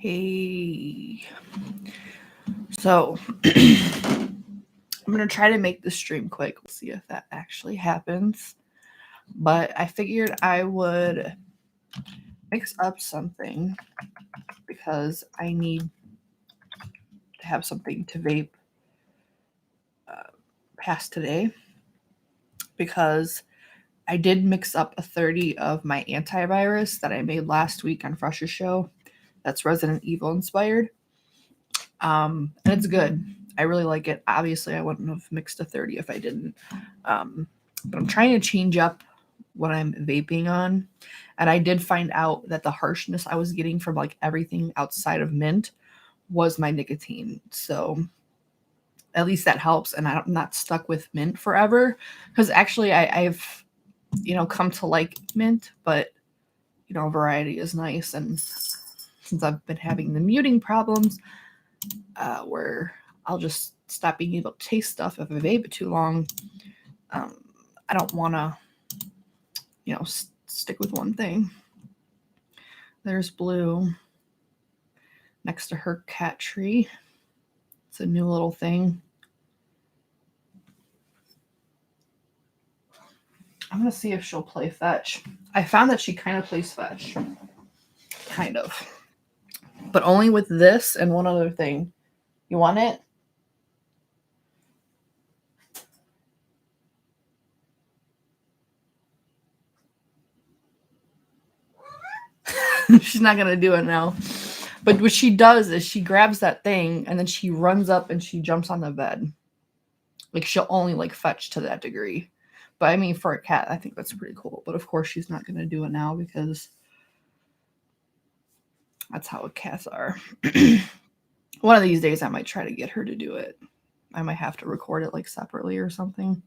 Hey. So, I'm going to try to make the stream quick. We'll see if that actually happens. But I figured I would mix up something because I need to have something to vape past today. Because I did mix up a 30 of my antivirus that I made last week on Fresh's show. That's Resident Evil inspired. And it's good. I really like it. Obviously, I wouldn't have mixed a 30 if I didn't. But I'm trying to change up what I'm vaping on. And I did find out that the harshness I was getting from like everything outside of mint was my nicotine. So at least that helps. And I'm not stuck with mint forever. Because actually, I've come to like mint, but variety is nice. And since I've been having the muting problems, where I'll just stop being able to taste stuff if I vape it too long. I don't want to, stick with one thing. There's Blue next to her cat tree. It's a new little thing. I'm going to see if she'll play fetch. I found that she kind of plays fetch. Kind of. But only with this and one other thing. You want it? She's not going to do it now. But what she does is she grabs that thing and then she runs up and she jumps on the bed. Like she'll only like fetch to that degree. But I mean, for a cat, I think that's pretty cool. But of course, she's not going to do it now because that's how cats are. One of these days, I might try to get her to do it. I might have to record it like separately or something.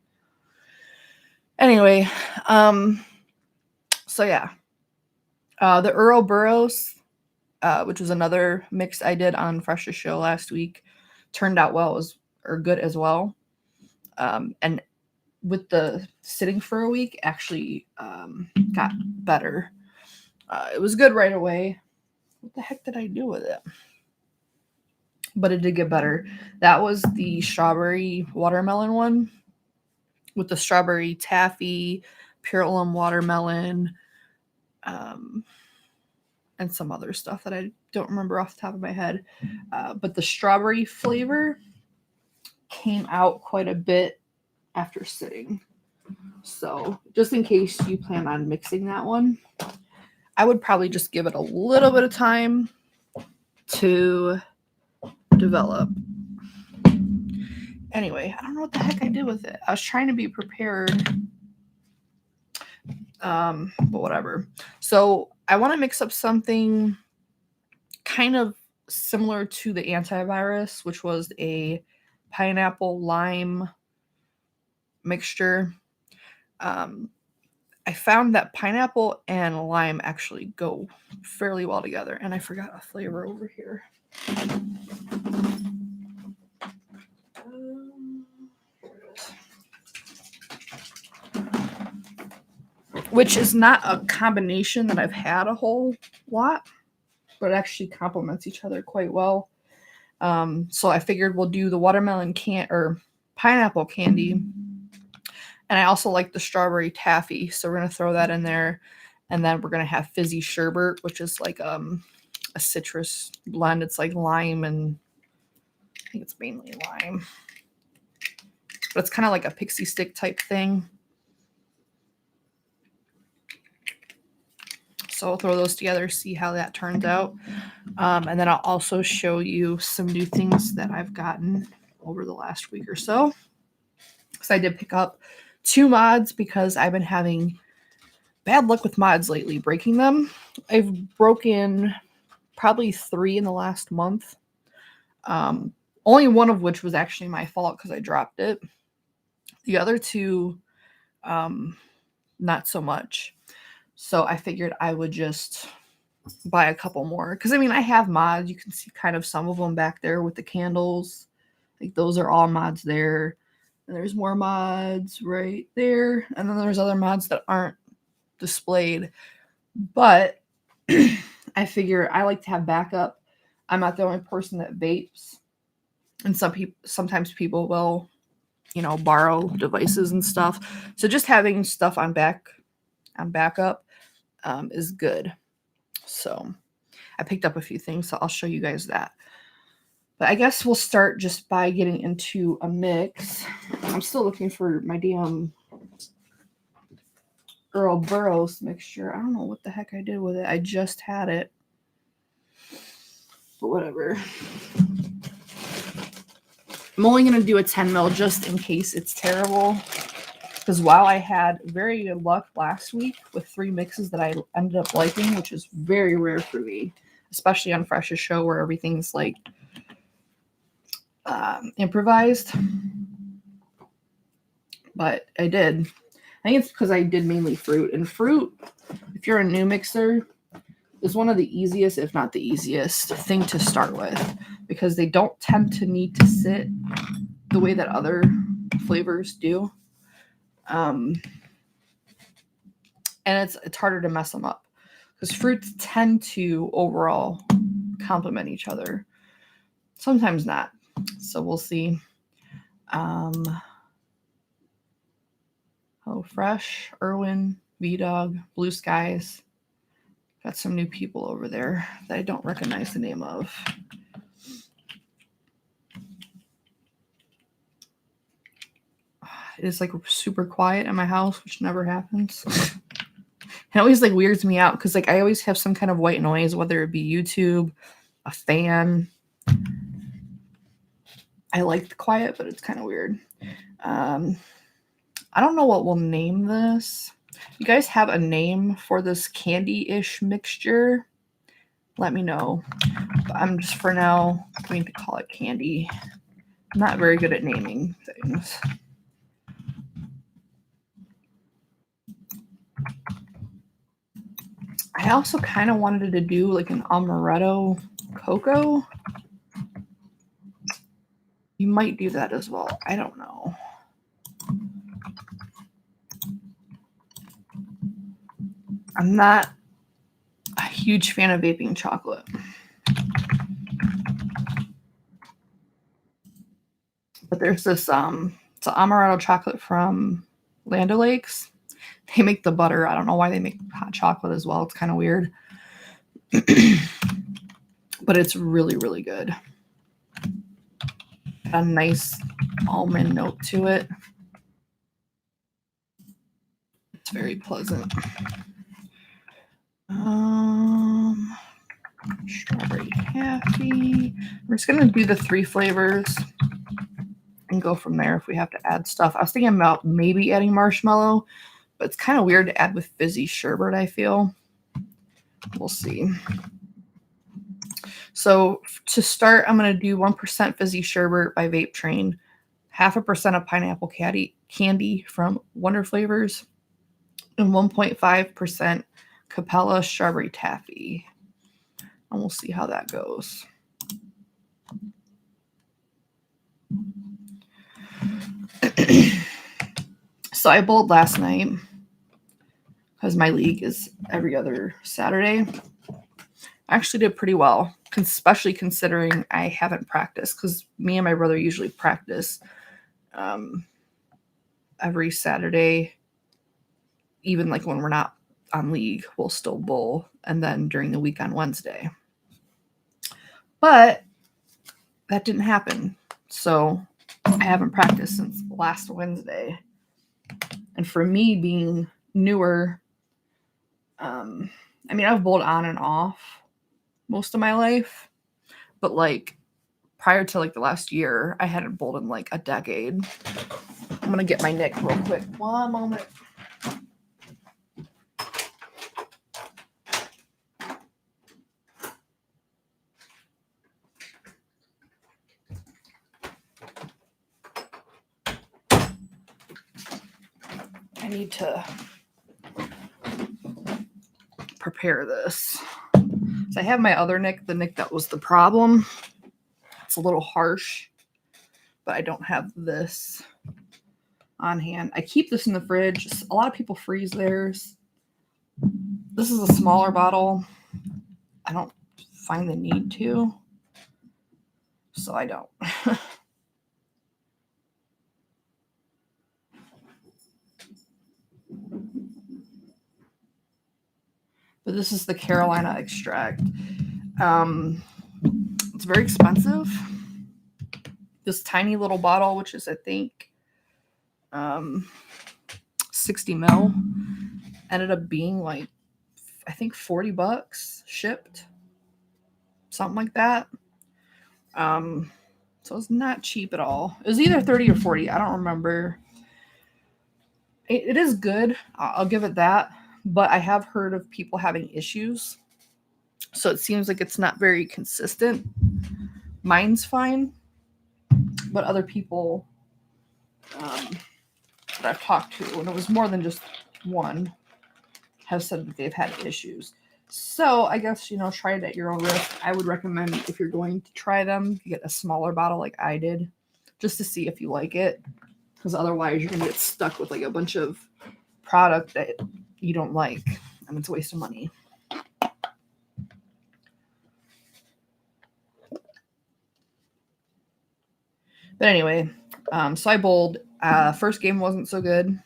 Anyway, so yeah, the Earl Burroughs, which was another mix I did on Fresh's show last week, turned out good as well. And with the sitting for a week, actually got better. It was good right away. What the heck did I do with it? But it did get better. That was the strawberry watermelon one with the strawberry taffy, Purulum watermelon, and some other stuff that I don't remember off the top of my head. But the strawberry flavor came out quite a bit after sitting. So just in case you plan on mixing that one, I would probably just give it a little bit of time to develop. Anyway, I don't know what the heck I did with it. I was trying to be prepared. But whatever. So I want to mix up something kind of similar to the antivirus, which was a pineapple lime mixture. I found that pineapple and lime actually go fairly well together, and I forgot a flavor over here. Which is not a combination that I've had a whole lot, but it actually complements each other quite well. So I figured we'll do the watermelon or pineapple candy. And I also like the strawberry taffy, so we're going to throw that in there. And then we're going to have fizzy sherbet, which is like a citrus blend. It's like lime and I think it's mainly lime. But it's kind of like a pixie stick type thing. So I'll throw those together, see how that turns out. And then I'll also show you some new things that I've gotten over the last week or so. So I did pick up 2 mods because I've been having bad luck with mods lately, breaking them. I've broken probably 3 in the last month. Only one of which was actually my fault because I dropped it. The other 2, not so much. So I figured I would just buy a couple more. Because, I mean, I have mods. You can see kind of some of them back there with the candles. Like, those are all mods there. And there's more mods right there. And then there's other mods that aren't displayed. But I figure I like to have backup. I'm not the only person that vapes, and sometimes people will, borrow devices and stuff. So just having stuff on backup is good. So I picked up a few things, so I'll show you guys that. But I guess we'll start just by getting into a mix. I'm still looking for my damn Earl Burroughs mixture. I don't know what the heck I did with it. I just had it. But whatever. I'm only going to do a 10 ml just in case it's terrible. Because while I had very good luck last week with 3 mixes that I ended up liking, which is very rare for me, especially on Fresh's show where everything's like improvised. But I did. I think it's because I did mainly fruit. And fruit, if you're a new mixer, is one of the easiest, if not the easiest, thing to start with. Because they don't tend to need to sit the way that other flavors do. And it's harder to mess them up. Because fruits tend to overall complement each other. Sometimes not. So we'll see. Hello Fresh, Irwin, V-Dog, Blue Skies. Got some new people over there that I don't recognize the name of. It is like super quiet in my house, which never happens. It always like weirds me out because like I always have some kind of white noise, whether it be YouTube, a fan. I like the quiet, but it's kind of weird. I don't know what we'll name this. You guys have a name for this candy-ish mixture? Let me know. But I'm just for now going to call it candy. I'm not very good at naming things. I also kind of wanted to do like an amaretto cocoa. You might do that as well. I don't know. I'm not a huge fan of vaping chocolate. But there's this it's an amaretto chocolate from Land O'Lakes. They make the butter. I don't know why they make hot chocolate as well. It's kind of weird. But it's really, really good. Got a nice almond note to it. It's very pleasant. Strawberry taffy. We're just gonna do the 3 flavors and go from there if we have to add stuff. I was thinking about maybe adding marshmallow, but it's kind of weird to add with fizzy sherbet, I feel. We'll see. So to start, I'm going to do 1% fizzy sherbet by Vape Train, 0.5% of pineapple candy from Wonder Flavors, and 1.5% Capella strawberry taffy. And we'll see how that goes. So I bowled last night because my league is every other Saturday. I actually did pretty well, especially considering I haven't practiced because me and my brother usually practice every Saturday. Even like when we're not on league, we'll still bowl, and then during the week on Wednesday. But that didn't happen. So I haven't practiced since last Wednesday. And for me being newer, I mean, I've bowled on and off most of my life, but like prior to like the last year, I hadn't bowled in like a decade. I'm going to get my Nick real quick. One moment. I need to prepare this. So I have my other Nick, the Nick that was the problem. It's a little harsh, but I don't have this on hand. I keep this in the fridge. A lot of people freeze theirs. This is a smaller bottle. I don't find the need to. So I don't. But this is the Carolina extract. It's very expensive. This tiny little bottle, which is I think 60 ml, ended up being like I think $40 shipped, something like that. So it's not cheap at all. It was either 30 or 40. I don't remember. It is good. I'll give it that. But I have heard of people having issues. So it seems like it's not very consistent. Mine's fine. But other people that I've talked to, and it was more than just one, have said that they've had issues. So I guess, try it at your own risk. I would recommend if you're going to try them, you get a smaller bottle like I did, just to see if you like it. Because otherwise you're going to get stuck with like a bunch of product that you don't like, and it's a waste of money. But anyway, so I bowled. First game wasn't so good.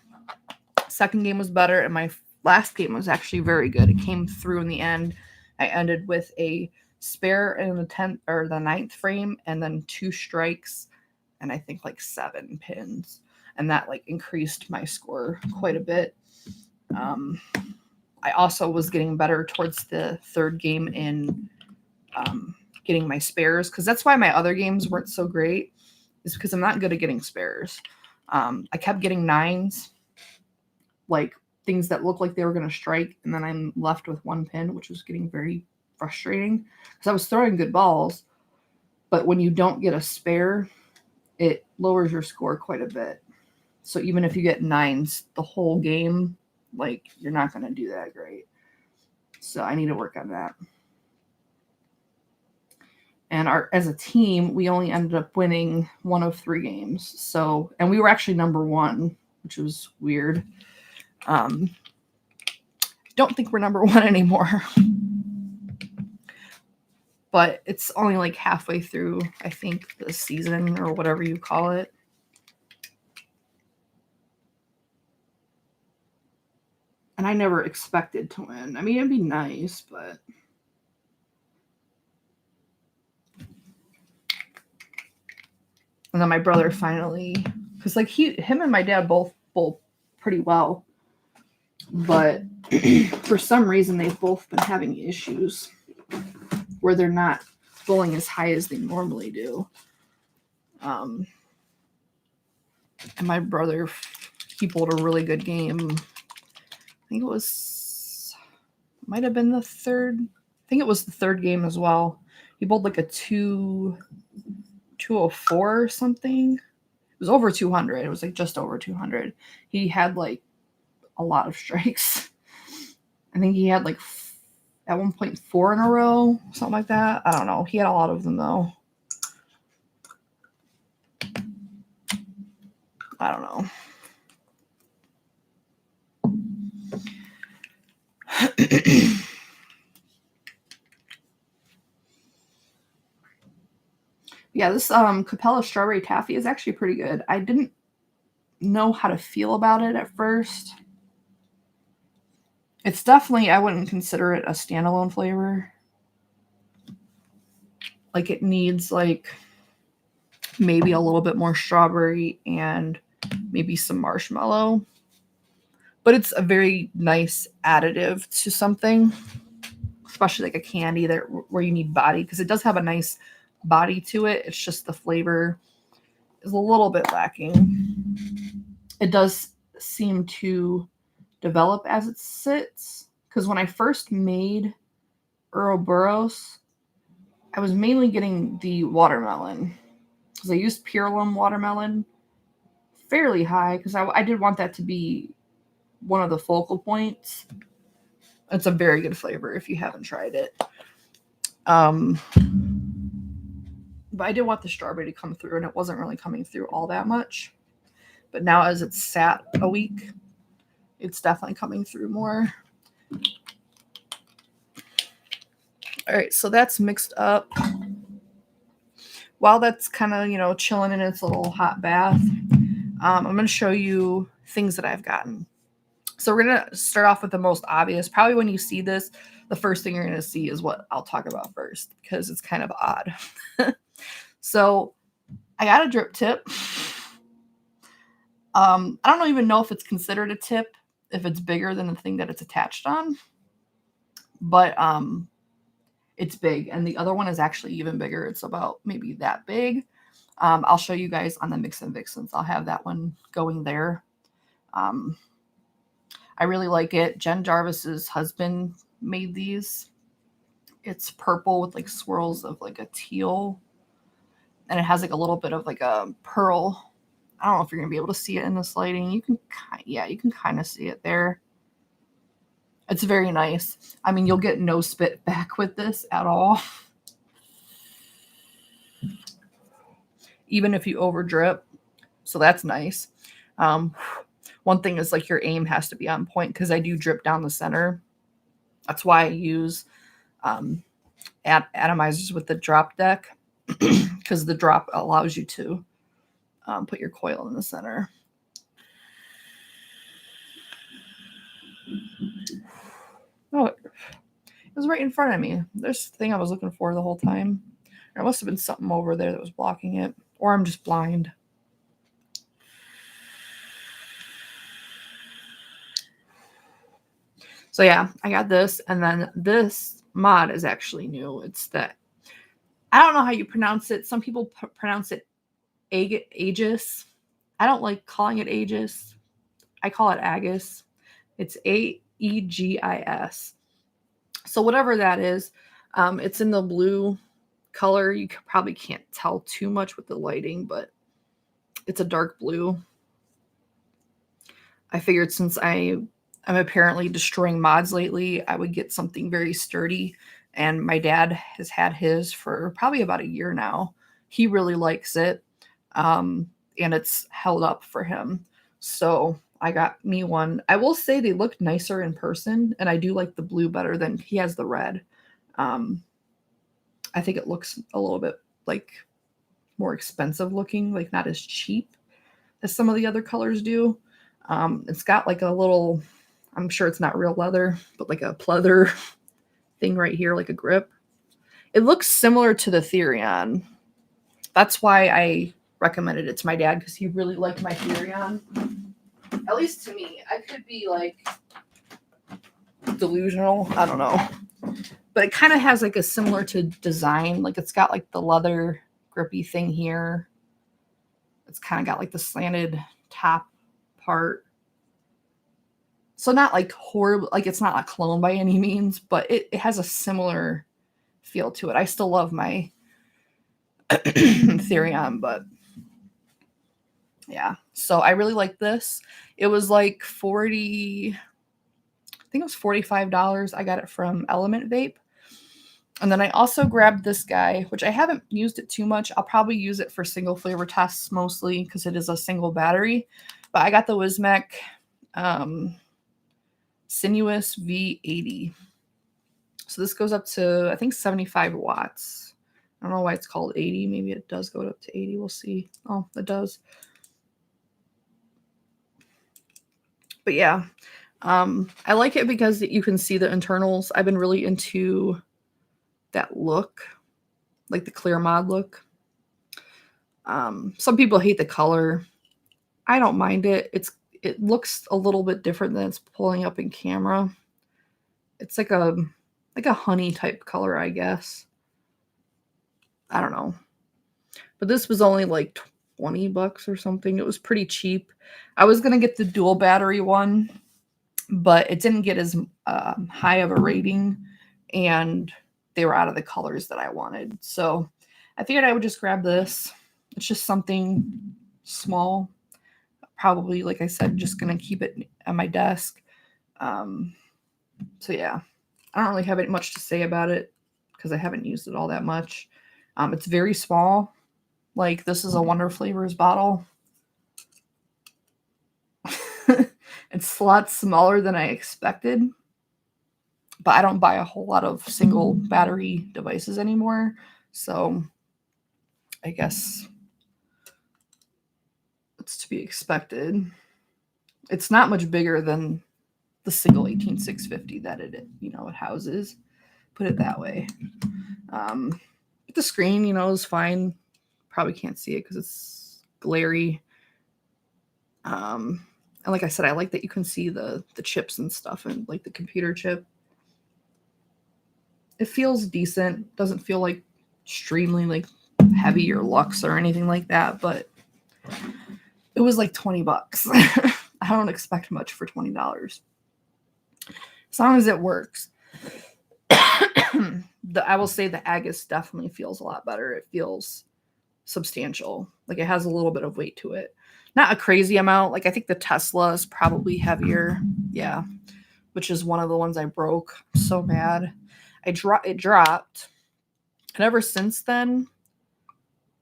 Second game was better, and my last game was actually very good. It came through in the end. I ended with a spare in the 10th or the 9th frame, and then 2 strikes, and I think like 7 pins, and that like increased my score quite a bit. I also was getting better towards the third game in getting my spares, because that's why my other games weren't so great, is because I'm not good at getting spares. I kept getting 9s, like things that looked like they were going to strike, and then I'm left with 1 pin, which was getting very frustrating because I was throwing good balls, but when you don't get a spare, it lowers your score quite a bit. So even if you get 9s the whole game, like you're not going to do that great. So I need to work on that. And as a team, we only ended up winning 1 of 3 games. So, and we were actually number 1, which was weird. Don't think we're number 1 anymore. But it's only like halfway through, I think, the season or whatever you call it. And I never expected to win. I mean, it'd be nice, but and then my brother finally, because like him and my dad both bowl pretty well, but for some reason they've both been having issues where they're not bowling as high as they normally do. And my brother, he bowled a really good game. I think might have been the third. I think it was the third game as well. He bowled like a 204 or something. It was over 200. It was like just over 200. He had like a lot of strikes. I think he had like at one point 4 in a row, something like that. I don't know. He had a lot of them though. I don't know. Yeah, this Capella Strawberry Taffy is actually pretty good. I didn't know how to feel about it at first. It's definitely, I wouldn't consider it a standalone flavor. Like it needs like maybe a little bit more strawberry and maybe some marshmallow. But it's a very nice additive to something, especially like a candy that where you need body, because it does have a nice body to it. It's just the flavor is a little bit lacking. It does seem to develop as it sits, because when I first made Ouroboros, I was mainly getting the watermelon because I used Purelum watermelon fairly high because I did want that to be one of the focal points. It's a very good flavor if you haven't tried it. But I did want the strawberry to come through, and it wasn't really coming through all that much. But now as it's sat a week, it's definitely coming through more. All right, so that's mixed up. while that's kind of, you know, chilling in its little hot bath, I'm going to show you things that I've gotten. So we're going to start off with the most obvious. Probably when you see this, the first thing you're going to see is what I'll talk about first because it's kind of odd. So I got a drip tip. I don't even know if it's considered a tip if it's bigger than the thing that it's attached on, but it's big, and the other one is actually even bigger. It's about maybe that big. I'll show you guys on the Mix and Vixens. I'll have that one going there. I really like it. Jen Jarvis's husband made these. It's purple with like swirls of like a teal, and it has like a little bit of like a pearl. I don't know if you're gonna be able to see it in this lighting. You can kind of see it there. It's very nice. I mean, you'll get no spit back with this at all. Even if you over drip. So that's nice. One thing is like your aim has to be on point because I do drip down the center. That's why I use atomizers with the drop deck because the drop allows you to put your coil in the center. Oh, it was right in front of me. There's the thing I was looking for the whole time. There must have been something over there that was blocking it, or I'm just blind. So yeah, I got this, and then this mod is actually new. It's that, I don't know how you pronounce it. Some people pronounce it Aegis. I don't like calling it Aegis. I call it Agus. It's Aegis. So whatever that is, it's in the blue color. You probably can't tell too much with the lighting, but it's a dark blue. I figured since I'm apparently destroying mods lately, I would get something very sturdy. And my dad has had his for probably about a year now. He really likes it. And it's held up for him. So I got me one. I will say they look nicer in person, and I do like the blue better than he has the red. I think it looks a little bit like more expensive looking, like not as cheap as some of the other colors do. It's got like a little, I'm sure it's not real leather, but like a pleather thing right here, like a grip. It looks similar to the Therion. That's why I recommended it to my dad, because he really liked my Therion. At least to me. I could be like delusional. I don't know. But it kind of has like a similar to design. Like it's got like the leather grippy thing here. It's kind of got like the slanted top part. So not like horrible, like it's not a clone by any means, but it has a similar feel to it. I still love my Therion, but yeah. So I really like this. It was like I think it was $45. I got it from Element Vape. And then I also grabbed this guy, which I haven't used it too much. I'll probably use it for single flavor tests mostly because it is a single battery. But I got the Wismec Sinuous V80. So this goes up to, I think, 75 watts. I don't know why it's called 80. Maybe it does go up to 80. We'll see. Oh, it does. But yeah, I like it because you can see the internals. I've been really into that look, like the clear mod look. Some people hate the color. I don't mind it. It looks a little bit different than it's pulling up in camera. It's like a honey type color, I guess. I don't know. But this was only like $20 or something. It was pretty cheap. I was gonna get the dual battery one, but it didn't get as high of a rating, and they were out of the colors that I wanted. So I figured I would just grab this. It's just something small. Probably, like I said, just going to keep it on my desk. So yeah, I don't really have much to say about it because I haven't used it all that much. It's very small. Like this is a Wonder Flavors bottle. It's a lot smaller than I expected, but I don't buy a whole lot of single battery devices anymore. So I guess it's to be expected. It's not much bigger than the single 18650 that it houses. Put it that way. The screen, is fine. Probably can't see it because it's glary. And like I said, I like that you can see the chips and stuff and like the computer chip. It feels decent. Doesn't feel like extremely like heavy or luxe or anything like that, but it was like $20. I don't expect much for $20. As long as it works. I will say the Aegis definitely feels a lot better. It feels substantial. Like it has a little bit of weight to it. Not a crazy amount. Like I think the Tesla is probably heavier. Yeah. Which is one of the ones I broke. I'm so mad. It dropped. And ever since then,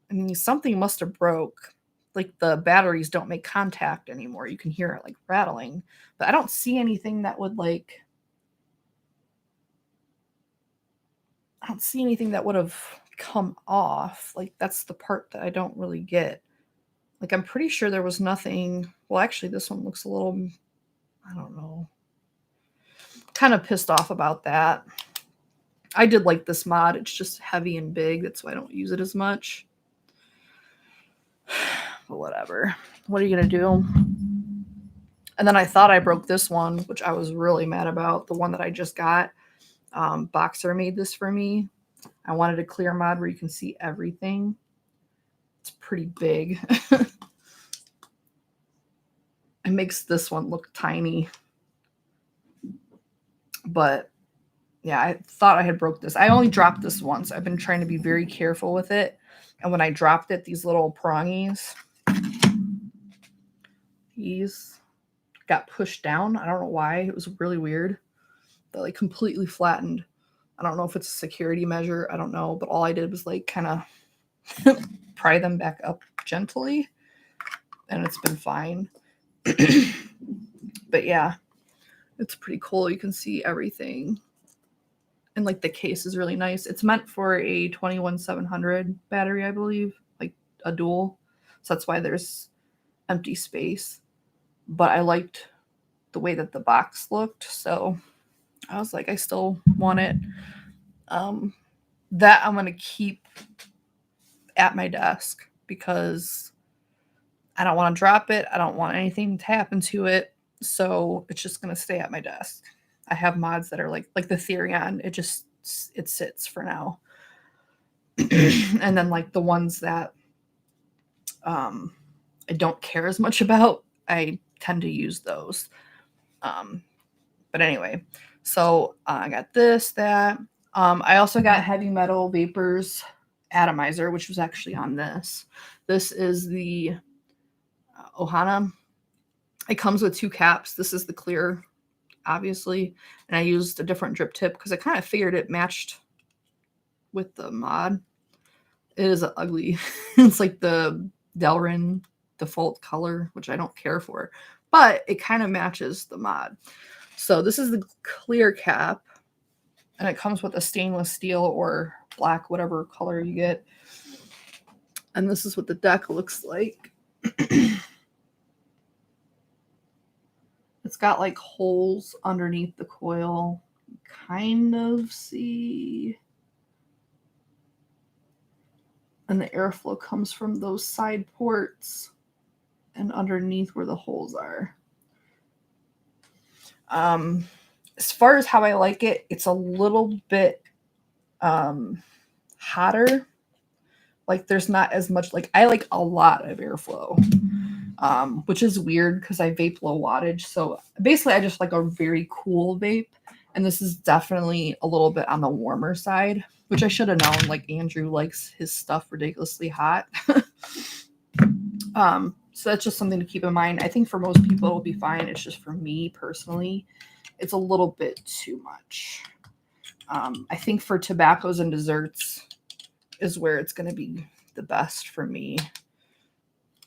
I mean, something must have broke. Like the batteries don't make contact anymore. You can hear it like rattling. But I don't see anything that would like... I don't see anything that would have come off. Like that's the part that I don't really get. Like I'm pretty sure there was nothing. Well, actually this one looks a little, I don't know. Kind of pissed off about that. I did like this mod. It's just heavy and big. That's why I don't use it as much. But whatever. What are you going to do? And then I thought I broke this one, which I was really mad about. The one that I just got. Boxer made this for me. I wanted a clear mod where you can see everything. It's pretty big. It makes this one look tiny. But yeah, I thought I had broke this. I only dropped this once. I've been trying to be very careful with it. And when I dropped it, these little prongies, these got pushed down. I don't know why. It was really weird. They like completely flattened. I don't know if it's a security measure. I don't know. But all I did was like kind of pry them back up gently. And it's been fine. But yeah, it's pretty cool. You can see everything. And like the case is really nice. It's meant for a 21700 battery, I believe, like a dual. So that's why there's empty space. But I liked the way that the box looked. So I was like, I still want it. That I'm going to keep at my desk because I don't want to drop it. I don't want anything to happen to it. So it's just going to stay at my desk. I have mods that are like the Therion. It sits for now. And then like the ones that I don't care as much about, I tend to use those. But anyway, so I got that. I also got Heavy Metal Vapors Atomizer, which was actually on this. This is the Ohana. It comes with 2 caps. This is the clear, obviously. And I used a different drip tip because I kind of figured it matched with the mod. It is ugly. It's like the Delrin default color, which I don't care for. But it kind of matches the mod. So this is the clear cap. And it comes with a stainless steel or black, whatever color you get. And this is what the deck looks like. It's got like holes underneath the coil. Kind of see. And the airflow comes from those side ports and underneath where the holes are. As far as how I like it, it's a little bit hotter. Like there's not as much, like I like a lot of airflow, which is weird because I vape low wattage. So basically I just like a very cool vape. And this is definitely a little bit on the warmer side, which I should have known. Like Andrew likes his stuff ridiculously hot. So that's just something to keep in mind. I think for most people it'll be fine. It's just for me personally, it's a little bit too much. I think for tobaccos and desserts is where it's going to be the best for me.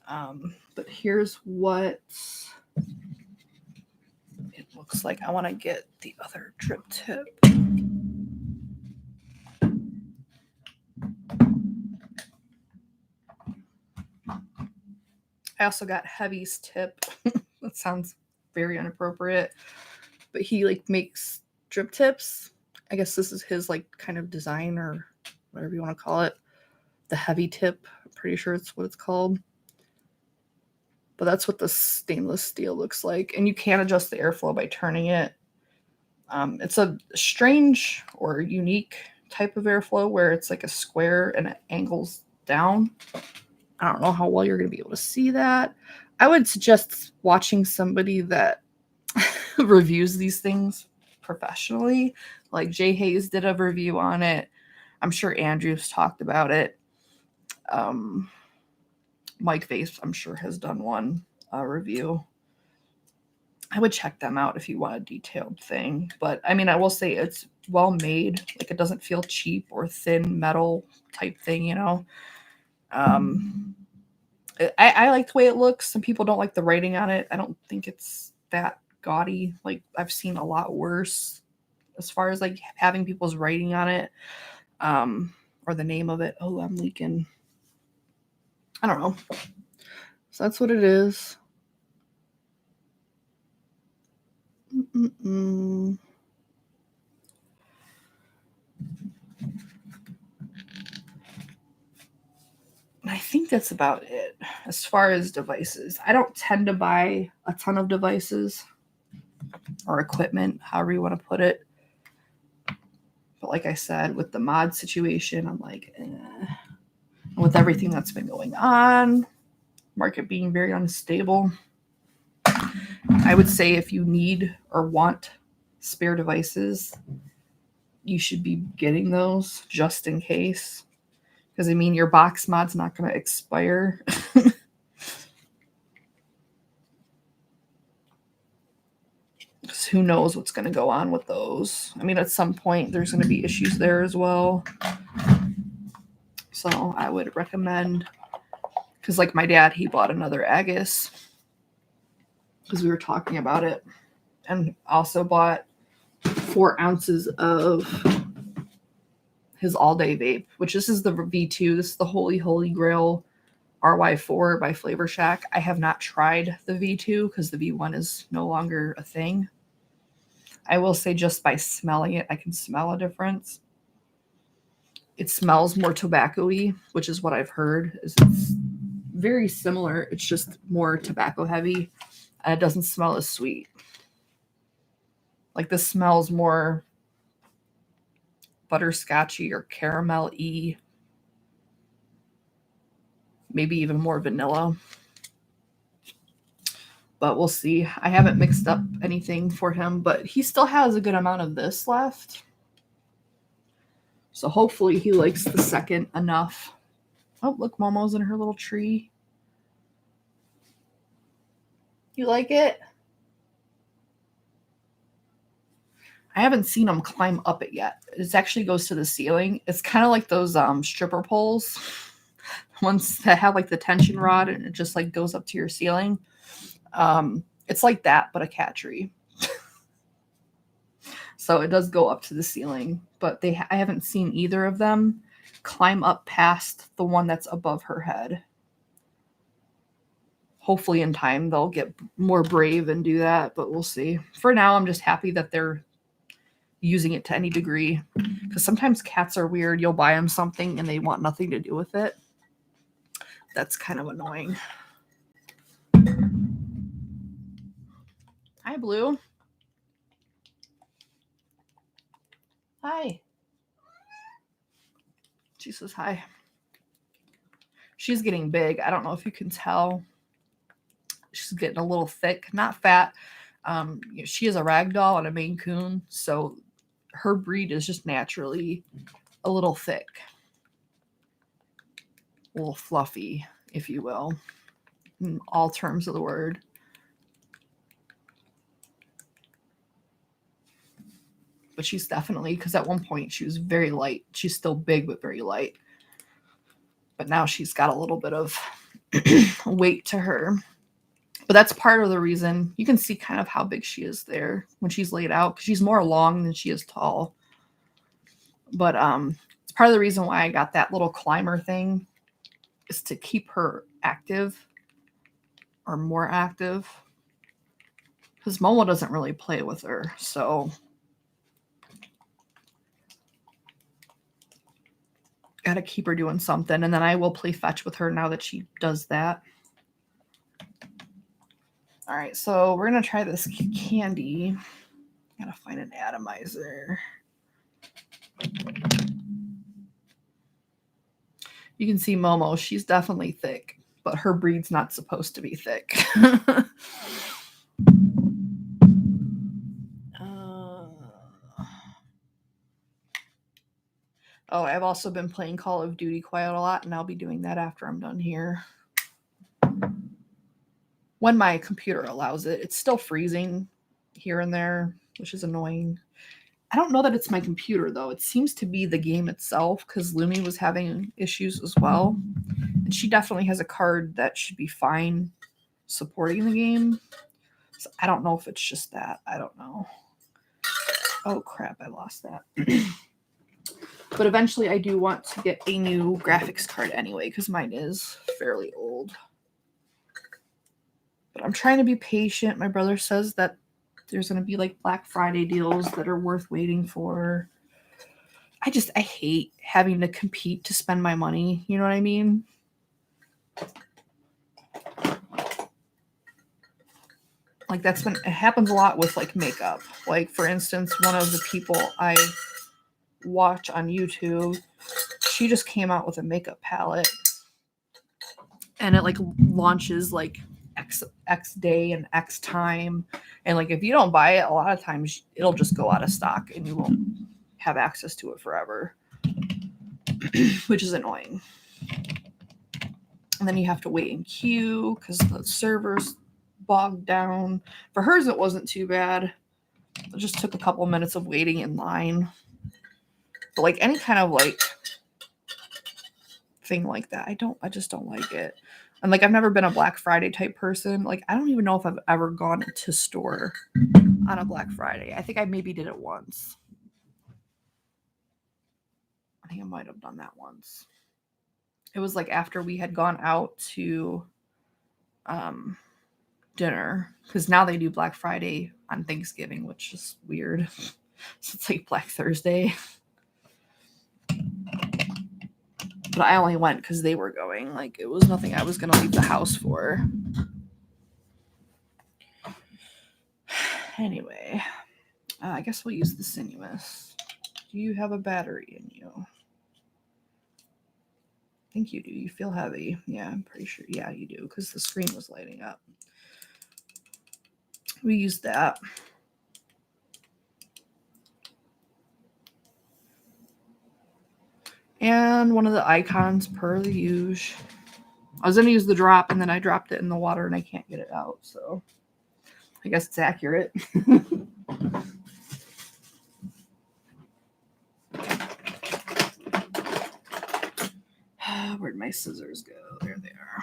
But here's what it looks like. I want to get the other drip tip. I also got Heavy's tip. That sounds very inappropriate, but he like makes drip tips. I guess this is his like kind of design or whatever you want to call it. The Heavy tip. I'm pretty sure it's what it's called. But that's what the stainless steel looks like. And you can adjust the airflow by turning it. It's a strange or unique type of airflow where it's like a square and it angles down. I don't know how well you're going to be able to see that. I would suggest watching somebody that reviews these things professionally. Like Jay Hayes did a review on it. I'm sure Andrew's talked about it. Mike Vase, I'm sure, has done one review. I would check them out if you want a detailed thing. But I mean, I will say it's well made. Like it doesn't feel cheap or thin metal type thing, you know. I like the way it looks. Some people don't like the writing on it. I don't think it's that gaudy. Like I've seen a lot worse as far as like having people's writing on it, or the name of it. Oh, I'm leaking. I don't know. So that's what it is. I think that's about it as far as devices. I don't tend to buy a ton of devices or equipment, however you want to put it. But like I said, with the mod situation, I'm like, with everything that's been going on, market being very unstable, I would say if you need or want spare devices, you should be getting those just in case. Because I mean, your box mod's not going to expire. Who knows what's going to go on with those. I mean, at some point, there's going to be issues there as well. So I would recommend, because like my dad, he bought another Aegis because we were talking about it, and also bought 4 ounces of his all-day vape, which this is the V2. This is the Holy Grail RY4 by Flavor Shack. I have not tried the V2 because the V1 is no longer a thing. I will say just by smelling it, I can smell a difference. It smells more tobacco-y, which is what I've heard. It's very similar. It's just more tobacco heavy, and it doesn't smell as sweet. Like this smells more butterscotchy or caramel-y, maybe even more vanilla. But we'll see. I haven't mixed up anything for him, but he still has a good amount of this left. So hopefully he likes the second enough. Oh, look, Momo's in her little tree. You like it? I haven't seen him climb up it yet. It actually goes to the ceiling. It's kind of like those stripper poles, ones that have like the tension rod and it just like goes up to your ceiling. It's like that, but a cat tree. So it does go up to the ceiling, but I haven't seen either of them climb up past the one that's above her head. Hopefully in time they'll get more brave and do that, but we'll see. For now, I'm just happy that they're using it to any degree, because sometimes cats are weird. You'll buy them something and they want nothing to do with it. That's kind of annoying. Hi, Blue. Hi. She says hi. She's getting big. I don't know if you can tell. She's getting a little thick, not fat. She is a ragdoll and a Maine Coon, so her breed is just naturally a little thick, a little fluffy, if you will, in all terms of the word. But she's definitely, because at one point she was very light. She's still big, but very light. But now she's got a little bit of weight to her. But that's part of the reason. You can see kind of how big she is there when she's laid out, because she's more long than she is tall. But it's part of the reason why I got that little climber thing, is to keep her active. or more active. Because Momo doesn't really play with her, so gotta keep her doing something. And then I will play fetch with her now that she does that. All right, so we're gonna try this candy. Gotta find an atomizer. You can see Momo, she's definitely thick, but her breed's not supposed to be thick. Oh, I've also been playing Call of Duty quite a lot, and I'll be doing that after I'm done here. When my computer allows it. It's still freezing here and there, which is annoying. I don't know that it's my computer, though. It seems to be the game itself, because Lumi was having issues as well. And she definitely has a card that should be fine supporting the game. So I don't know if it's just that. I don't know. Oh, crap. I lost that. But eventually I do want to get a new graphics card anyway, because mine is fairly old. But I'm trying to be patient. My brother says that there's going to be like Black Friday deals that are worth waiting for. I hate having to compete to spend my money. You know what I mean? Like it happens a lot with like makeup. Like for instance, one of the people I watch on YouTube, she just came out with a makeup palette. And it like launches like X day and X time. And like if you don't buy it, a lot of times it'll just go out of stock and you won't have access to it forever. Which is annoying. And then you have to wait in queue because the server's bogged down. For hers, it wasn't too bad. It just took a couple minutes of waiting in line. But like any kind of like thing like that, I just don't like it. And like I've never been a Black Friday type person. Like I don't even know if I've ever gone to store on a Black Friday. I think I maybe did it once. I think I might have done that once. It was like after we had gone out to dinner, because now they do Black Friday on Thanksgiving, which is weird. So it's like Black Thursday. But I only went because they were going. Like it was nothing I was going to leave the house for. Anyway, I guess we'll use the Sinuous. Do you have a battery in you? I think you do. You feel heavy. Yeah, I'm pretty sure. Yeah, you do, because the screen was lighting up. We used that. And one of the icons per the usual. I was going to use the drop, and then I dropped it in the water, and I can't get it out. So I guess it's accurate. Where'd my scissors go? There they are.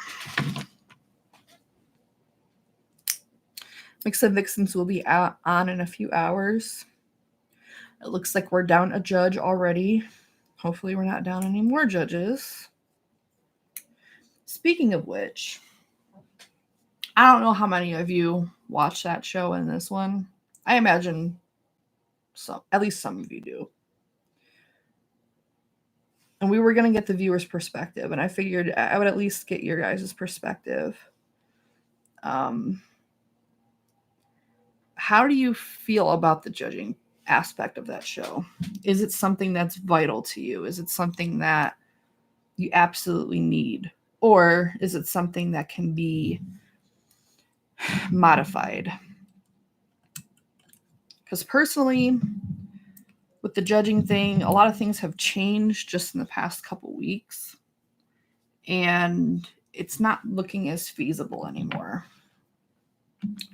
Mix and Vixens will be on in a few hours. It looks like we're down a judge already. Hopefully we're not down any more judges. Speaking of which, I don't know how many of you watch that show and this one. I imagine at least some of you do. And we were going to get the viewer's perspective, and I figured I would at least get your guys' perspective. How do you feel about the judging aspect of that show? Is it something that's vital to you? Is it something that you absolutely need? Or is it something that can be modified? Because personally, with the judging thing, a lot of things have changed just in the past couple weeks. And it's not looking as feasible anymore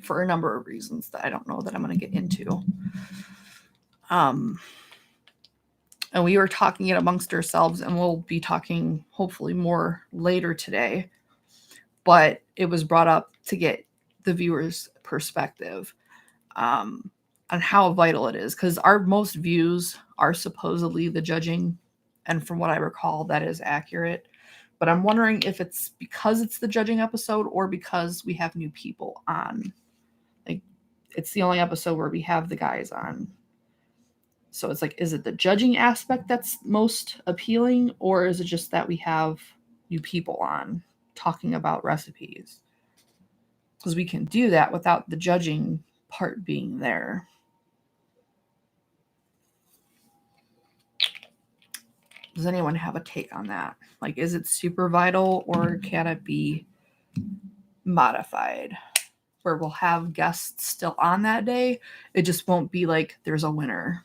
for a number of reasons that I don't know that I'm going to get into. And we were talking it amongst ourselves, and we'll be talking hopefully more later today. But it was brought up to get the viewer's perspective on how vital it is, because our most views are supposedly the judging. And from what I recall, that is accurate. But I'm wondering if it's because it's the judging episode or because we have new people on. Like, it's the only episode where we have the guys on. So it's like, is it the judging aspect that's most appealing, or is it just that we have new people on talking about recipes? Because we can do that without the judging part being there. Does anyone have a take on that? Like, is it super vital, or can it be modified where we'll have guests still on that day? It just won't be like there's a winner.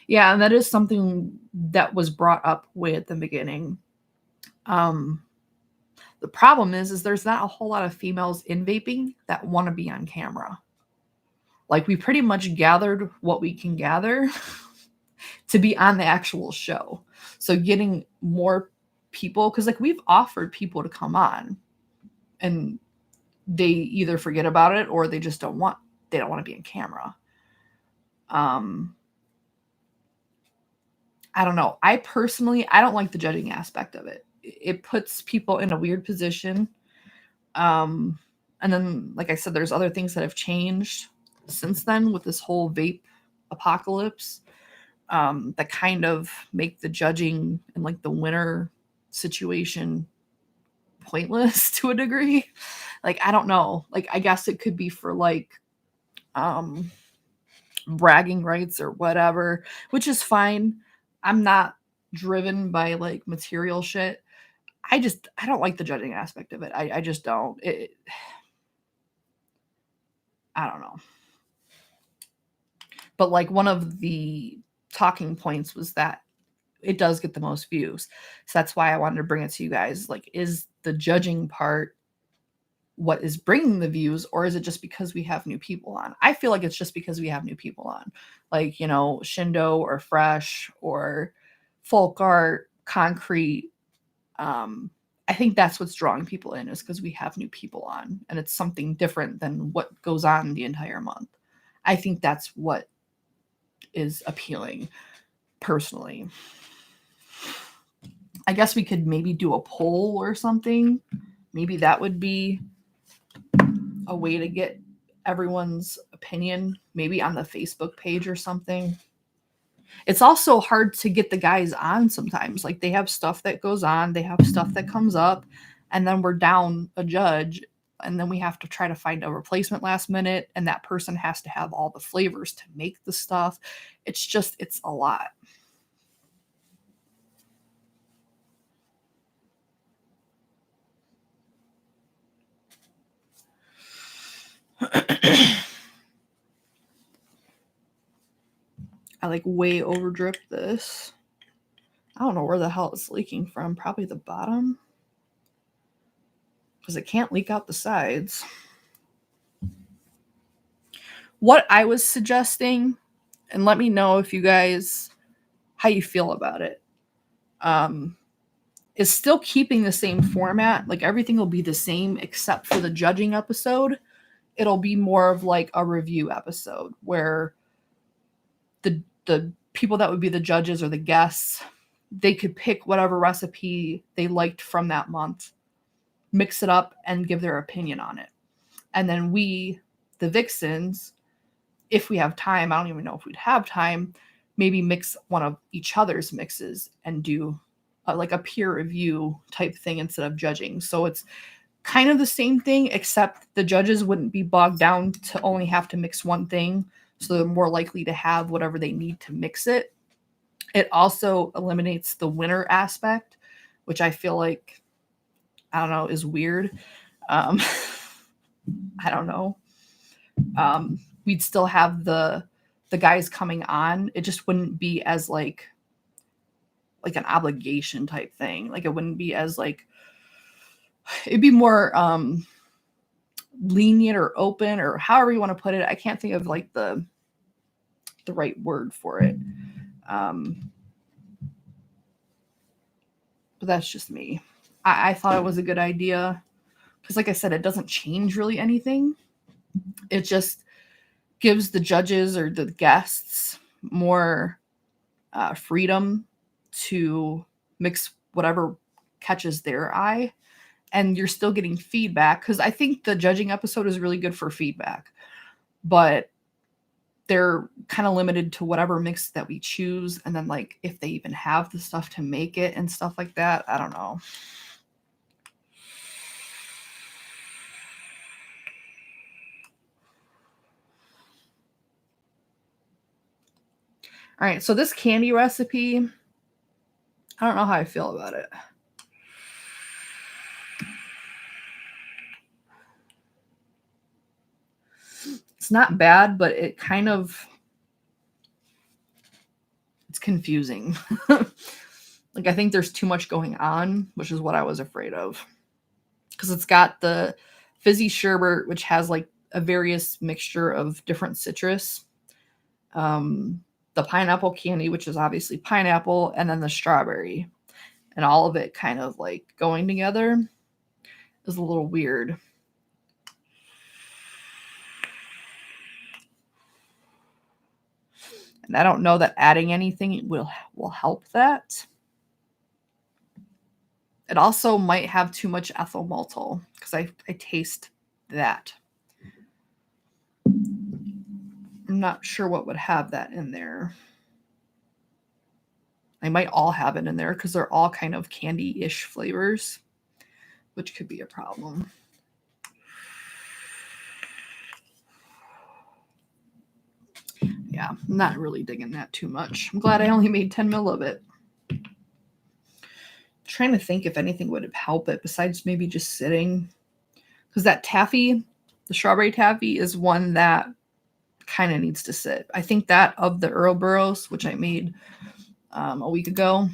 Yeah, and that is something that was brought up way at the beginning. The problem is there's not a whole lot of females in vaping that want to be on camera. Like, we pretty much gathered what we can gather to be on the actual show. So getting more people, because like we've offered people to come on and they either forget about it or they just don't want to be on camera. I don't know. I don't like the judging aspect of it. It puts people in a weird position. And then, like I said, there's other things that have changed since then with this whole vape apocalypse, that kind of make the judging and like the winner situation pointless to a degree. Like, I don't know. Like, I guess it could be for like bragging rights or whatever, which is fine. I'm not driven by like material shit. I don't like the judging aspect of it. I just don't. I don't know. But like, one of the talking points was that it does get the most views. So that's why I wanted to bring it to you guys. Like, is the judging part what is bringing the views, or is it just because we have new people on? I feel like it's just because we have new people on. Like, Shindo or Fresh or Folk Art, Concrete. I think that's what's drawing people in, is because we have new people on and it's something different than what goes on the entire month. I think that's what is appealing personally. I guess we could maybe do a poll or something. Maybe that would be a way to get everyone's opinion, maybe on the Facebook page or something. It's also hard to get the guys on sometimes. Like, they have stuff that goes on, they have stuff that comes up, and then we're down a judge, and then we have to try to find a replacement last minute, and that person has to have all the flavors to make the stuff. It's a lot. I like way over drip this. I don't know where the hell it's leaking from. Probably the bottom, because it can't leak out the sides. What I was suggesting, and let me know if you guys, how you feel about it, is still keeping the same format. Like, everything will be the same except for the judging episode. It'll be more of like a review episode where the people that would be the judges or the guests, they could pick whatever recipe they liked from that month, mix it up, and give their opinion on it. And then we, the Vixens, if we have time, I don't even know if we'd have time, maybe mix one of each other's mixes and do like a peer review type thing instead of judging. So it's kind of the same thing, except the judges wouldn't be bogged down to only have to mix one thing. So they're more likely to have whatever they need to mix it. It also eliminates the winner aspect, which I feel like, I don't know, is weird. I don't know. We'd still have the guys coming on. It just wouldn't be as like an obligation type thing. Like, it wouldn't be as like, it'd be more lenient or open, or however you want to put it. I can't think of like the right word for it. But that's just me. I thought it was a good idea because, like I said, it doesn't change really anything. It just gives the judges or the guests more freedom to mix whatever catches their eye, and you're still getting feedback, because I think the judging episode is really good for feedback, but they're kind of limited to whatever mix that we choose, and then like if they even have the stuff to make it and stuff like that. I don't know. All right, so this candy recipe, I don't know how I feel about it. It's not bad, but it kind of, it's confusing. Like, I think there's too much going on, which is what I was afraid of. Because it's got the fizzy sherbet, which has like a various mixture of different citrus. The pineapple candy, which is obviously pineapple, and then the strawberry. And all of it kind of like going together is a little weird. And I don't know that adding anything will help that. It also might have too much ethyl maltol, because I taste that. I'm not sure what would have that in there. They might all have it in there because they're all kind of candy-ish flavors, which could be a problem. Yeah, I'm not really digging that too much. I'm glad I only made 10 mil of it. Trying to think if anything would help it besides maybe just sitting. Because that taffy, the strawberry taffy, is one that kind of needs to sit. I think that of the Earl Burrows, which I made a week ago,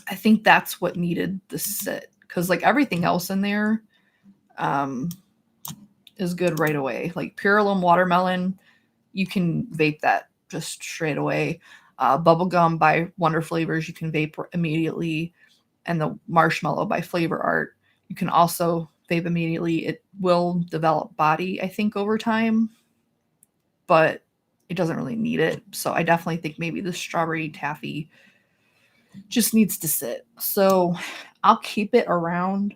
I think that's what needed to sit. Because like everything else in there is good right away. Like Purelum watermelon, you can vape that just straight away. Bubblegum by Wonder Flavors, you can vape immediately. And the marshmallow by Flavor Art, you can also vape immediately. It will develop body, I think, over time, but it doesn't really need it. So I definitely think maybe the strawberry taffy just needs to sit. So I'll keep it around.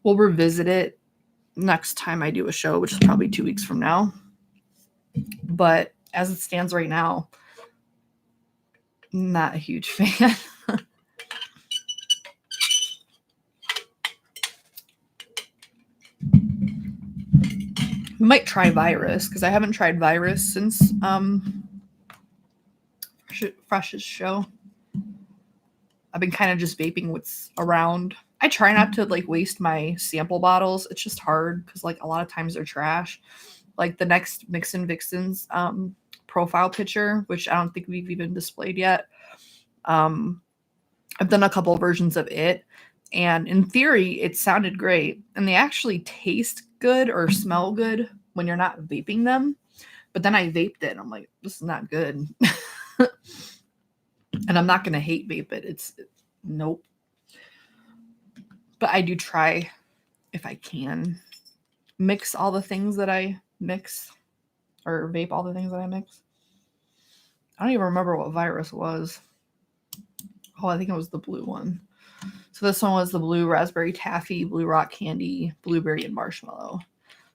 We'll revisit it next time I do a show, which is probably 2 weeks from now. But as it stands right now, not a huge fan. We might try Virus, because I haven't tried Virus since Fresh's show. I've been kind of just vaping what's around. I try not to like waste my sample bottles. It's just hard because like a lot of times they're trash. Like the next Mixin' Vixens profile picture, which I don't think we've even displayed yet. I've done a couple of versions of it, and in theory it sounded great, and they actually taste good or smell good when you're not vaping them. But then I vaped it and I'm like, this is not good. And I'm not going to hate vape it. It's nope. But I do try, if I can, mix all the things that I mix, or vape all the things that I mix. I don't even remember what Virus was. Oh, I think it was the blue one. So this one was the blue raspberry taffy, blue rock candy, blueberry, and marshmallow.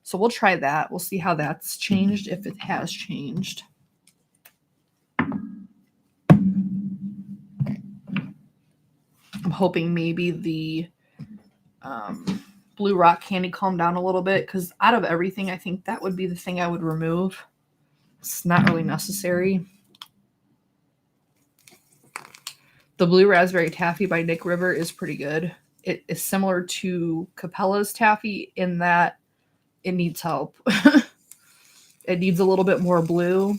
So we'll try that. We'll see how that's changed, if it has changed. I'm hoping maybe the blue rock candy calmed down a little bit, because out of everything, I think that would be the thing I would remove. It's not really necessary. The blue raspberry taffy by Nick River is pretty good. It is similar to Capella's taffy in that it needs help. It needs a little bit more blue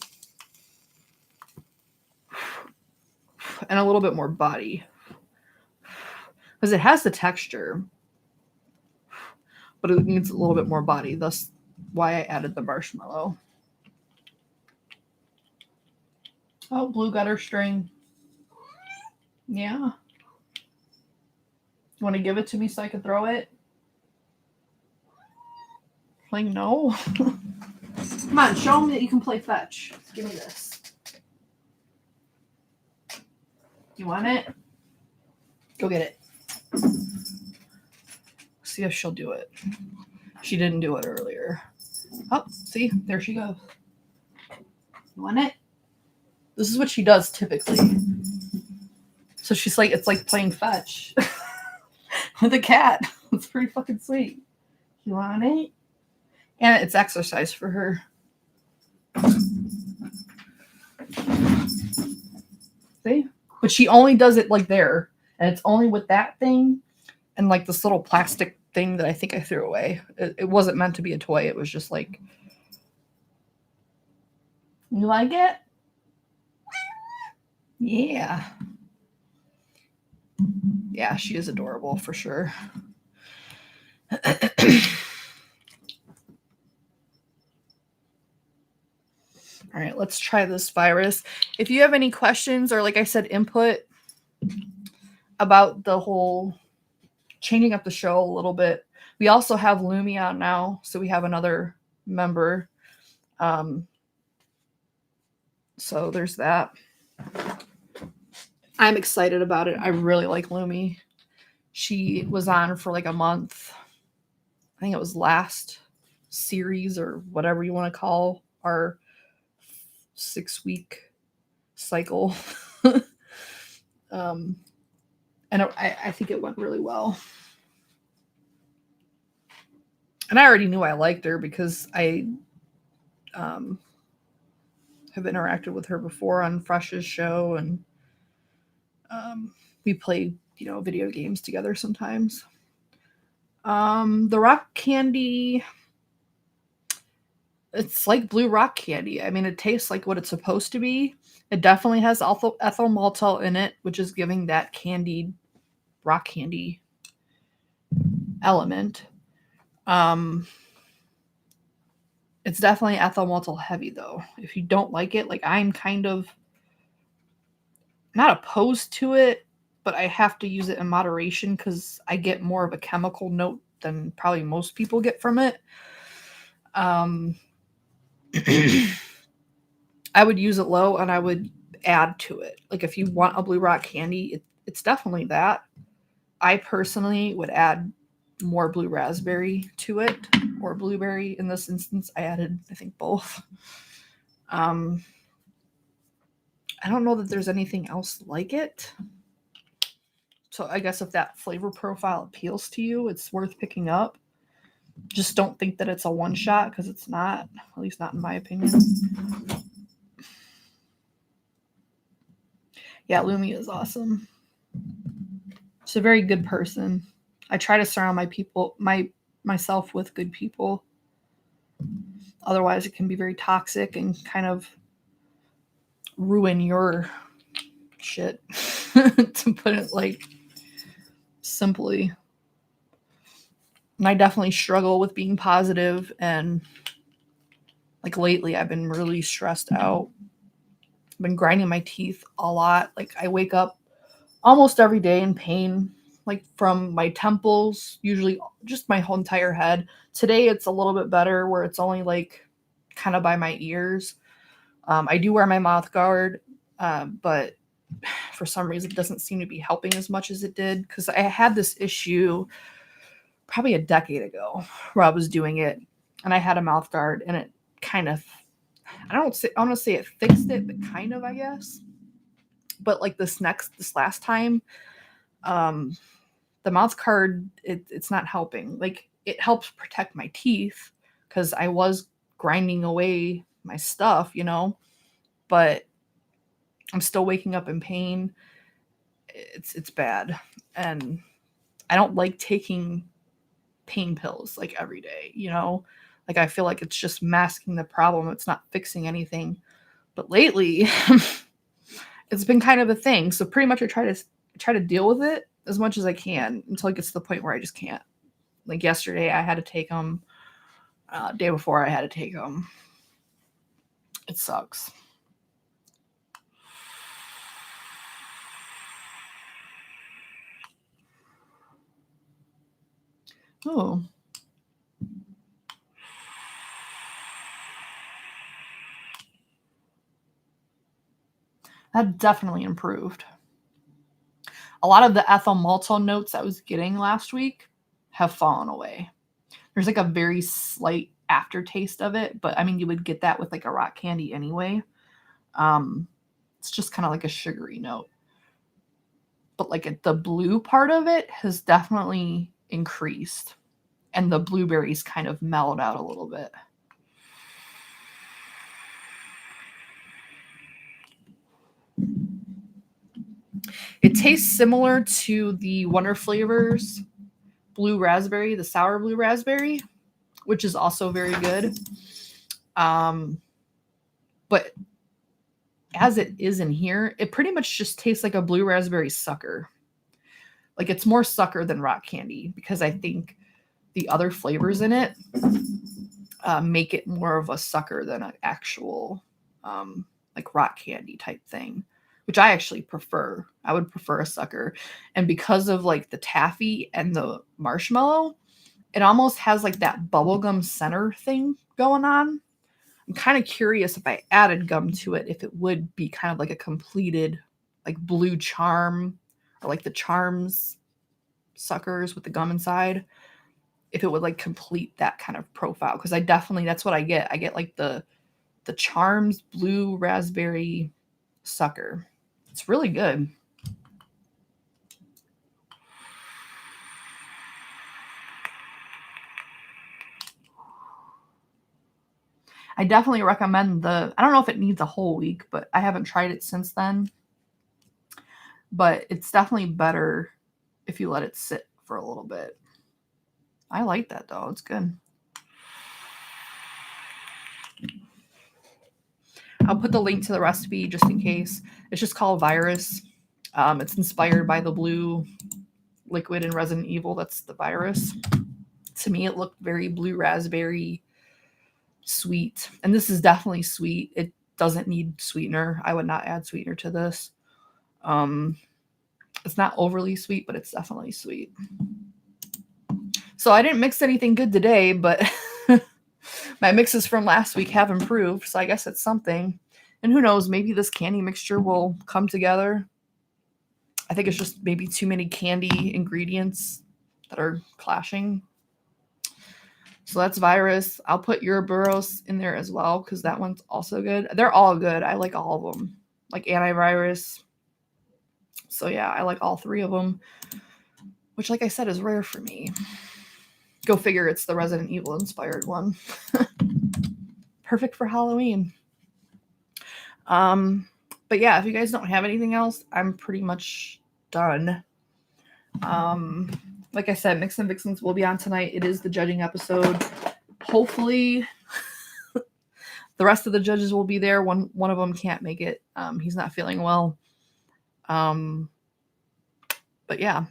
and a little bit more body, because it has the texture, but it needs a little bit more body. That's why I added the marshmallow. Oh, blue gutter string. Yeah. You want to give it to me so I can throw it? Like, no. Come on, show them that you can play fetch. Give me this. You want it? Go get it. See if she'll do it. She didn't do it earlier. Oh, see? There she goes. You want it? This is what she does typically. So she's like, it's like playing fetch with a cat. It's pretty fucking sweet. You want it? And it's exercise for her. See? But she only does it like there. And it's only with that thing and like this little plastic thing that I think I threw away. It wasn't meant to be a toy. It was just like, you like it? Yeah. Yeah, she is adorable for sure. All right, let's try this virus. If you have any questions or, like I said, input about the whole changing up the show a little bit, we also have Lumi out now, so we have another member. So there's that. I'm excited about it. I really like Lumi. She was on for like a month. I think it was last series or whatever you want to call our 6-week cycle. And I think it went really well. And I already knew I liked her because I have interacted with her before on Fresh's show, and we play, video games together sometimes. The rock candy, it's like blue rock candy. I mean, it tastes like what it's supposed to be. It definitely has ethyl maltol in it, which is giving that candied rock candy element. It's definitely ethyl maltol heavy though. If you don't like it, like I'm kind of not opposed to it, but I have to use it in moderation because I get more of a chemical note than probably most people get from it. I would use it low and I would add to it. Like if you want a blue rock candy, it's definitely that. I personally would add more blue raspberry to it, or blueberry in this instance. I added, I think, both. I don't know that there's anything else like it. So I guess if that flavor profile appeals to you, it's worth picking up. Just don't think that it's a one shot because it's not, at least not in my opinion. Yeah, Lumi is awesome. She's a very good person. I try to surround myself with good people. Otherwise, it can be very toxic and kind of ruin your shit, to put it like simply. And I definitely struggle with being positive, and like lately I've been really stressed out. I've been grinding my teeth a lot. Like I wake up almost every day in pain, like from my temples, usually just my whole entire head. Today it's a little bit better where it's only like kind of by my ears. I do wear my mouth guard, but for some reason it doesn't seem to be helping as much as it did, because I had this issue probably a decade ago where I was doing it and I had a mouth guard and it kind of, I want to say it fixed it, but kind of, I guess. But like this last time, the mouth guard, it's not helping. Like it helps protect my teeth because I was grinding away my stuff, but I'm still waking up in pain. It's bad. And I don't like taking pain pills like every day, Like I feel like it's just masking the problem. It's not fixing anything. But lately, it's been kind of a thing. So pretty much I try to deal with it as much as I can until it gets to the point where I just can't. Like yesterday, I had to take them. Day before, I had to take them. It sucks. Oh. That definitely improved. A lot of the ethyl maltol notes I was getting last week have fallen away. There's like a very slight aftertaste of it, but I mean, you would get that with like a rock candy anyway. It's just kind of like a sugary note. But like the blue part of it has definitely increased, and the blueberries kind of mellowed out a little bit. It tastes similar to the Wonder Flavors blue raspberry, the sour blue raspberry, which is also very good. But as it is in here, it pretty much just tastes like a blue raspberry sucker. Like it's more sucker than rock candy because I think the other flavors in it make it more of a sucker than an actual like rock candy type thing, which I actually prefer. I would prefer a sucker. And because of like the taffy and the marshmallow, it almost has like that bubblegum center thing going on. I'm kind of curious if I added gum to it, if it would be kind of like a completed like blue charm or like the charms suckers with the gum inside, if it would like complete that kind of profile. Because I definitely, that's what I get. I get like the charms blue raspberry sucker. It's really good. I definitely recommend I don't know if it needs a whole week, but I haven't tried it since then. But it's definitely better if you let it sit for a little bit. I like that though. It's good. I'll put the link to the recipe just in case. It's just called Virus. It's inspired by the blue liquid in Resident Evil. That's the virus. To me, it looked very blue raspberry sweet. And this is definitely sweet. It doesn't need sweetener. I would not add sweetener to this. It's not overly sweet, but it's definitely sweet. So I didn't mix anything good today, but my mixes from last week have improved. So I guess it's something. And who knows, maybe this candy mixture will come together. I think it's just maybe too many candy ingredients that are clashing. So that's Virus. I'll put Ouroboros in there as well because that one's also good. They're all good. I like all of them. Like Antivirus. So yeah, I like all three of them, which like I said is rare for me. Go figure, it's the Resident Evil inspired one. Perfect for Halloween. But yeah, if you guys don't have anything else, I'm pretty much done. Like I said, Mix and Vixens will be on tonight. It is the judging episode. Hopefully the rest of the judges will be there. One of them can't make it. He's not feeling well. But yeah,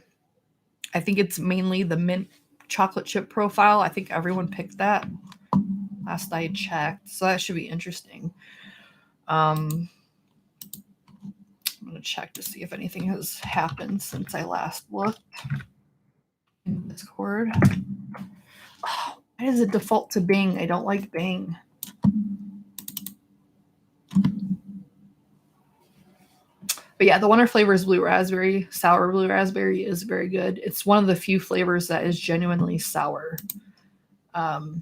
I think it's mainly the mint chocolate chip profile. I think everyone picked that last I checked. So that should be interesting. I'm going to check to see if anything has happened since I last looked in Discord. Oh, why does it default to Bing? I don't like Bing. But yeah, the Wonder Flavors blue raspberry, sour blue raspberry is very good. It's one of the few flavors that is genuinely sour. For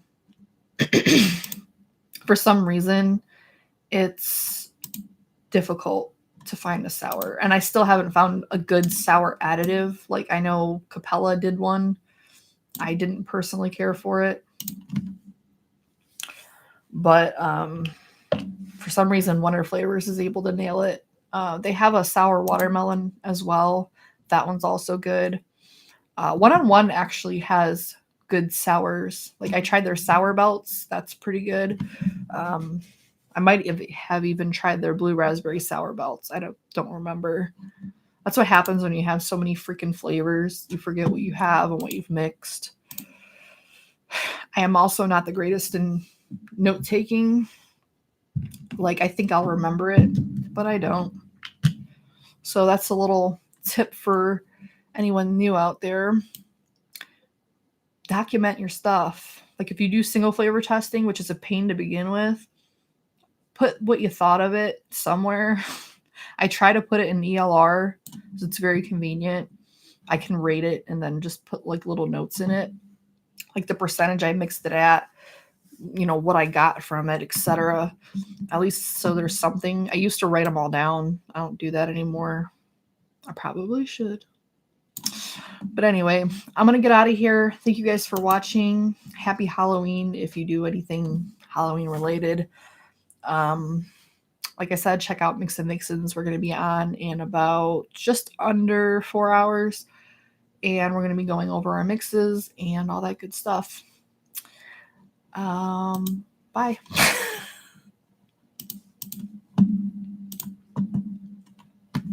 some reason, it's difficult to find a sour. And I still haven't found a good sour additive. Like I know Capella did one. I didn't personally care for it. But for some reason, Wonder Flavors is able to nail it. They have a sour watermelon as well. That one's also good. One-on-One actually has good sours. Like I tried their sour belts. That's pretty good. I might have even tried their blue raspberry sour belts. I don't remember. That's what happens when you have so many freaking flavors. You forget what you have and what you've mixed. I am also not the greatest in note taking. Like I think I'll remember it, but I don't. So that's a little tip for anyone new out there. Document your stuff. Like if you do single flavor testing, which is a pain to begin with, put what you thought of it somewhere. I try to put it in ELR because it's very convenient. I can rate it and then just put like little notes in it, like the percentage I mixed it at, what I got from it, etc. At least so there's something. I used to write them all down. I don't do that anymore. I probably should. But anyway, I'm going to get out of here. Thank you guys for watching. Happy Halloween if you do anything Halloween related. Like I said, check out Mix and Mixins. We're going to be on in about just under 4 hours. And we're going to be going over our mixes and all that good stuff. Bye.